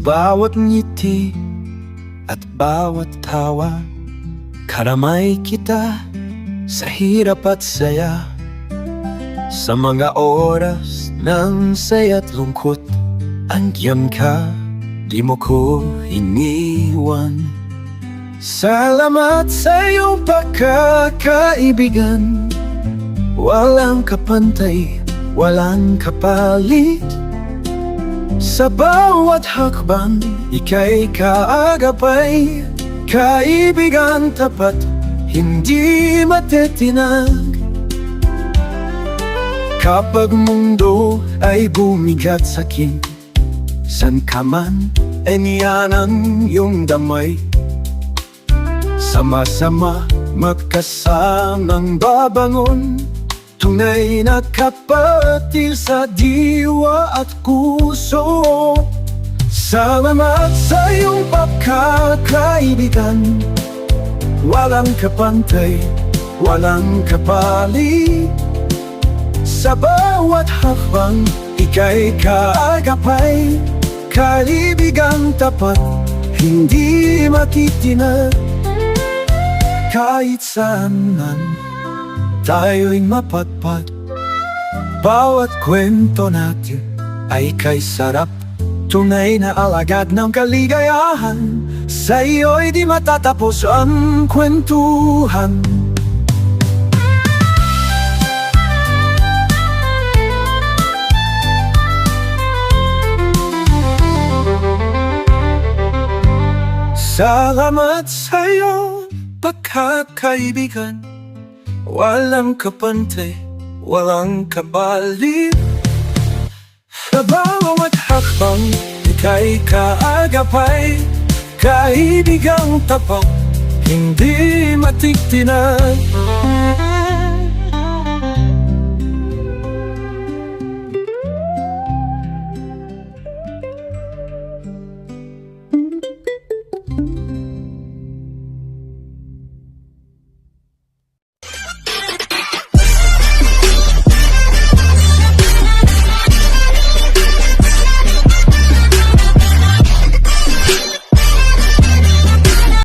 bawat ngiti at bawat tawa, karamay kita sa hirap at saya. Sa mga oras ng saya't lungkot, andiyan ka, di mo ko iniwan. Salamat sa iyong pagkakaibigan, walang kapantay, walang kapalit. Sa bawat hakbang, ika'y kaagapay, kaibigan tapat, hindi matitinag. Kapag mundo ay bumigat sa'kin, san ka man, yan ang iyong damay. Sama-sama magkasamang babangon, tunay na kapatid sa diwa at puso. Salamat sa iyong pagkakaibigan, walang kapantay, walang kapalit. Sa bawat hakbang, ika'y kaagapay, kaibigan tapat, hindi matitinag. Kahit saan man tayo'y mapagpag, bawat kwento natin ay kay sarap. Tunay na alagad ng kaligayahan, sa iyo'y di matatapos ang kwentuhan. Salamat sa iyong pagkakaibigan, walang kapantay, walang kapalit. Sa bawat hakbang, ika'y kaagapay, kaibigang tapat, hindi matitinag.